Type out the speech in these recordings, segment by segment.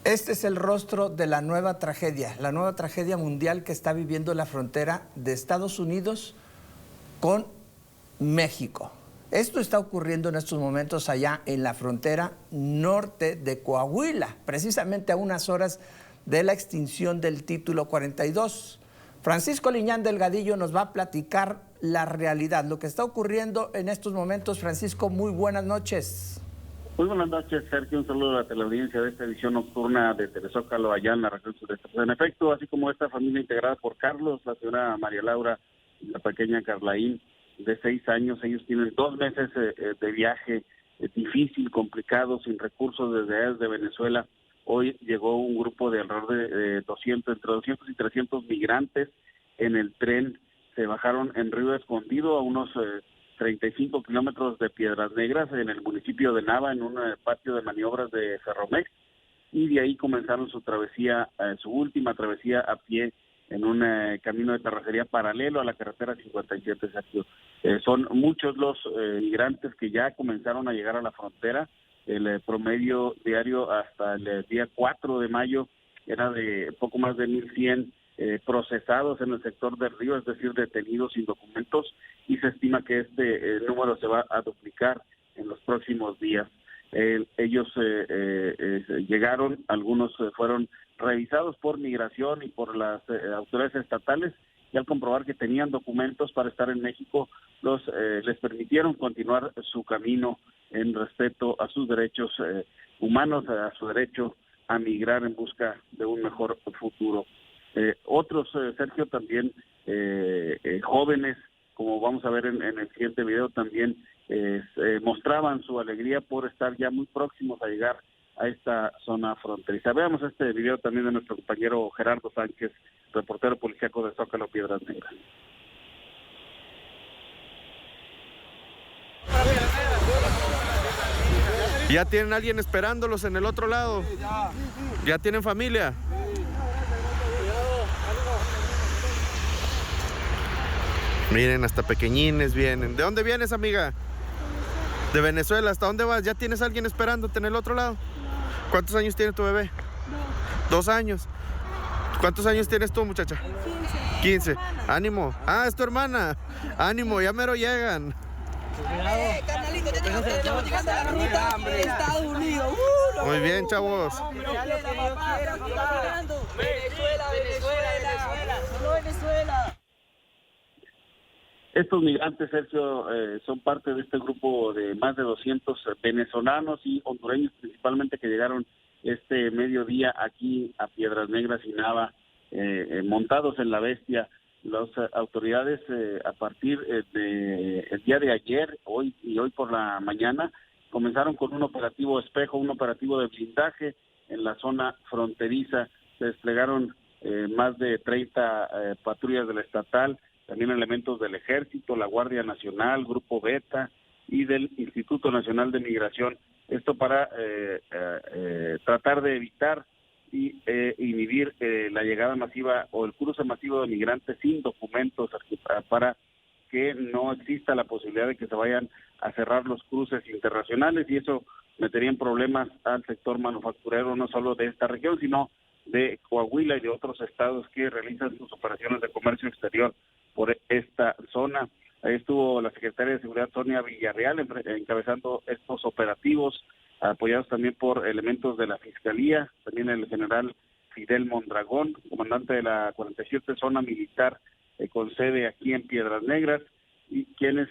Este es el rostro de la nueva tragedia mundial que está viviendo la frontera de Estados Unidos con México. Esto está ocurriendo en estos momentos allá en la frontera norte de Coahuila, precisamente a unas horas de la extinción del título 42. Francisco Liñán Delgadillo nos va a platicar la realidad, lo que está ocurriendo en estos momentos. Francisco, muy buenas noches. Muy buenas noches, Sergio. Un saludo a la teleaudiencia de esta edición nocturna de Telezócalo allá en la región sureste. Pues en efecto, así como esta familia integrada por Carlos, la señora María Laura y la pequeña Carlaín, de 6 años, ellos tienen 2 meses de viaje difícil, complicado, sin recursos desde Venezuela. Hoy llegó un grupo de alrededor de 200, entre 200 y 300 migrantes en el tren. Se bajaron en Río Escondido a unos 35 kilómetros de Piedras Negras, en el municipio de Nava, en un patio de maniobras de Ferromex, y de ahí comenzaron su travesía, su última travesía a pie en un camino de terracería paralelo a la carretera 57, Sergio. Son muchos los migrantes que ya comenzaron a llegar a la frontera. El promedio diario hasta el día 4 de mayo era de poco más de 1,100 procesados en el sector del río, es decir, detenidos sin documentos, y se estima que este número se va a duplicar en los próximos días. Ellos llegaron, algunos fueron revisados por migración y por las autoridades estatales, y al comprobar que tenían documentos para estar en México, les permitieron continuar su camino en respeto a sus derechos humanos, a su derecho a migrar en busca de un mejor futuro. Otros, Sergio, también jóvenes, como vamos a ver en el siguiente video, también mostraban su alegría por estar ya muy próximos a llegar a esta zona fronteriza. Veamos este video también de nuestro compañero Gerardo Sánchez, reportero policíaco de Zócalo, Piedras Negras. ¿Ya tienen alguien esperándolos en el otro lado? ¿Ya tienen familia? Miren, hasta pequeñines vienen. ¿De dónde vienes, amiga? De Venezuela. ¿Hasta dónde vas? ¿Ya tienes alguien esperándote en el otro lado? ¿Cuántos años tiene tu bebé? 2 años. ¿Cuántos años tienes tú, muchacha? 15. Ánimo. Ah, es tu hermana. Ánimo, ya mero llegan. Carnalito, ya estamos llegando a la ruta de Estados Unidos. Muy bien, chavos. Venezuela. Estos migrantes, Sergio, son parte de este grupo de más de 200 venezolanos y hondureños principalmente, que llegaron este mediodía aquí a Piedras Negras y Nava, montados en la bestia. Las autoridades, a partir del día de ayer, hoy por la mañana, comenzaron con un operativo espejo, un operativo de blindaje en la zona fronteriza. Se desplegaron más de 30 patrullas de la estatal, también elementos del Ejército, la Guardia Nacional, Grupo Beta y del Instituto Nacional de Migración. Esto para tratar de evitar y inhibir la llegada masiva o el cruce masivo de migrantes sin documentos, para que no exista la posibilidad de que se vayan a cerrar los cruces internacionales, y eso metería en problemas al sector manufacturero, no solo de esta región, sino de Coahuila y de otros estados que realizan sus operaciones de comercio exterior por esta zona. Ahí estuvo la secretaria de Seguridad, Sonia Villarreal, encabezando estos operativos, apoyados también por elementos de la Fiscalía, también el general Fidel Mondragón, comandante de la 47 Zona Militar, con sede aquí en Piedras Negras, y quienes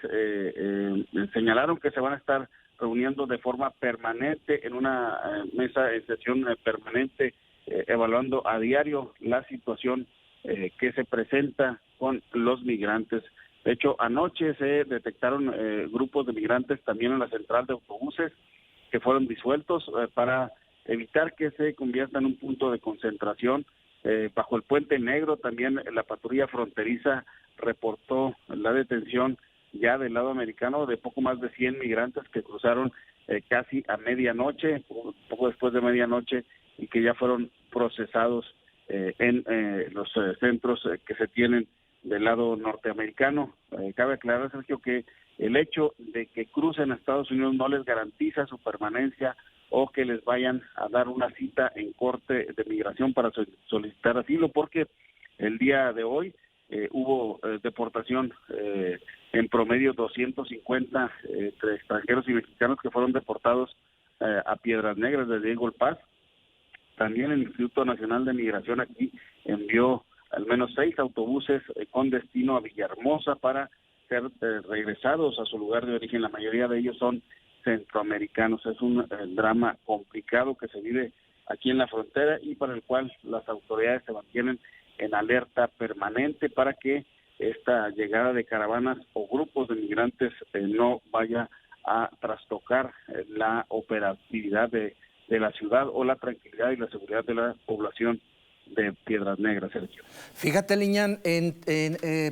señalaron que se van a estar reuniendo de forma permanente en una mesa de sesión permanente, evaluando a diario la situación que se presenta con los migrantes. De hecho, anoche se detectaron grupos de migrantes también en la central de autobuses, que fueron disueltos para evitar que se convierta en un punto de concentración. Bajo el Puente Negro también la patrulla fronteriza reportó la detención ya del lado americano de poco más de 100 migrantes que cruzaron casi a medianoche, poco después de medianoche, y que ya fueron procesados en los centros que se tienen del lado norteamericano. Cabe aclarar, Sergio, que el hecho de que crucen a Estados Unidos no les garantiza su permanencia o que les vayan a dar una cita en Corte de Migración para solicitar asilo, porque el día de hoy hubo deportación, en promedio 250 entre extranjeros y mexicanos que fueron deportados a Piedras Negras desde Eagle Pass. También el Instituto Nacional de Migración aquí envió al menos 6 autobuses con destino a Villahermosa para ser regresados a su lugar de origen. La mayoría de ellos son centroamericanos. Es un drama complicado que se vive aquí en la frontera y para el cual las autoridades se mantienen en alerta permanente para que esta llegada de caravanas o grupos de migrantes no vaya a trastocar la operatividad de la ciudad o la tranquilidad y la seguridad de la población de Piedras Negras, Sergio. Fíjate, Liñán,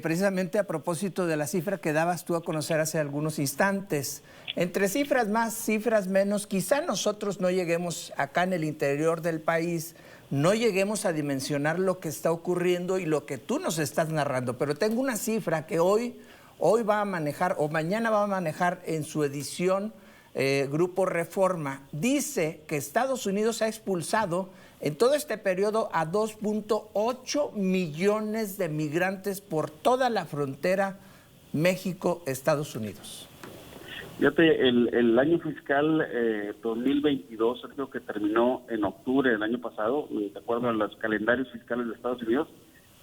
precisamente a propósito de la cifra que dabas tú a conocer hace algunos instantes, entre cifras más, cifras menos, quizá nosotros no lleguemos acá en el interior del país, no lleguemos a dimensionar lo que está ocurriendo y lo que tú nos estás narrando, pero tengo una cifra que hoy va a manejar o mañana va a manejar en su edición Grupo Reforma. Dice que Estados Unidos ha expulsado en todo este periodo a 2.8 millones de migrantes por toda la frontera México-Estados Unidos. Fíjate, el año fiscal 2022, creo que terminó en octubre del año pasado, de acuerdo a los calendarios fiscales de Estados Unidos,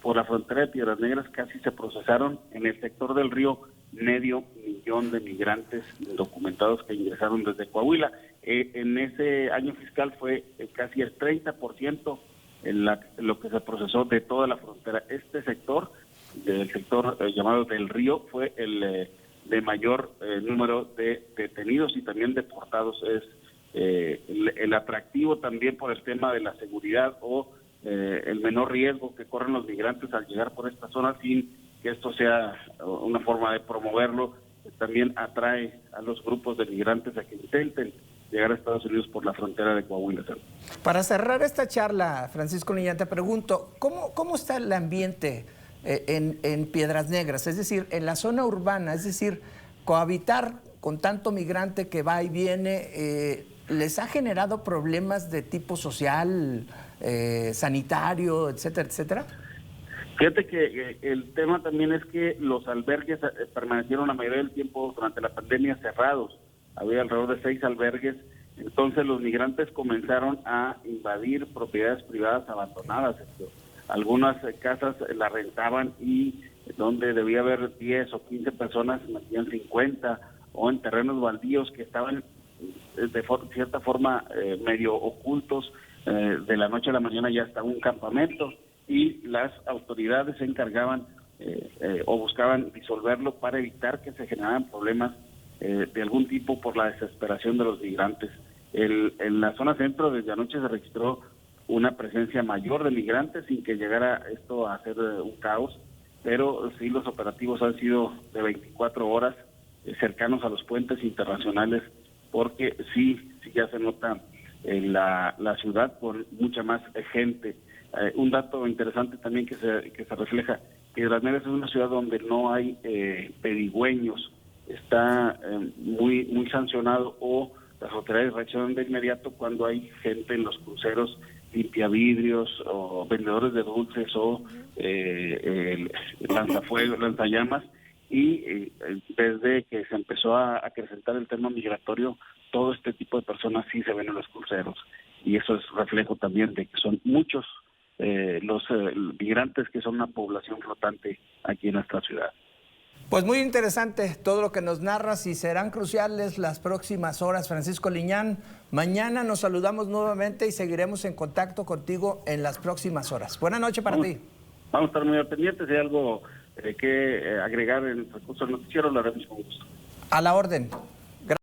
por la frontera de Piedras Negras casi se procesaron en el sector del río 500,000 de migrantes indocumentados que ingresaron desde Coahuila. En ese año fiscal fue casi el 30% lo que se procesó de toda la frontera. Este sector, del sector llamado del río, fue el de mayor número de detenidos y también deportados. Es el atractivo también por el tema de la seguridad o el menor riesgo que corren los migrantes al llegar por esta zona, sin que esto sea una forma de promoverlo. También atrae a los grupos de migrantes a que intenten llegar a Estados Unidos por la frontera de Coahuila. Para cerrar esta charla, Francisco Liñán, te pregunto, ¿cómo está el ambiente en Piedras Negras? Es decir, en la zona urbana, es decir, cohabitar con tanto migrante que va y viene, ¿les ha generado problemas de tipo social, sanitario, etcétera, etcétera? Fíjate que el tema también es que los albergues permanecieron la mayoría del tiempo durante la pandemia cerrados. Había alrededor de 6 albergues. Entonces los migrantes comenzaron a invadir propiedades privadas abandonadas. Algunas casas las rentaban y donde debía haber 10 o 15 personas metían 50, o en terrenos baldíos que estaban de cierta forma medio ocultos. De la noche a la mañana ya estaba un campamento y las autoridades se encargaban o buscaban disolverlo para evitar que se generaran problemas de algún tipo por la desesperación de los migrantes. En la zona centro desde anoche se registró una presencia mayor de migrantes sin que llegara esto a ser un caos, pero sí los operativos han sido de 24 horas cercanos a los puentes internacionales, porque sí ya se nota la ciudad con mucha más gente. Un dato interesante también que se refleja: Piedras Negras es una ciudad donde no hay pedigüeños, está muy sancionado, o las autoridades reaccionan de inmediato cuando hay gente en los cruceros, limpiavidrios o vendedores de dulces o lanzafuegos, lanzallamas, y desde que se empezó a acrecentar el tema migratorio, todo este tipo de personas sí se ven en los cruceros, y eso es reflejo también de que son muchos los migrantes que son una población flotante aquí en nuestra ciudad. Pues muy interesante todo lo que nos narras y serán cruciales las próximas horas, Francisco Liñán. Mañana nos saludamos nuevamente y seguiremos en contacto contigo en las próximas horas. Buenas noches para ti. Vamos a estar muy pendientes. Si hay algo que agregar en el recurso del noticiero, lo haremos con gusto. A la orden.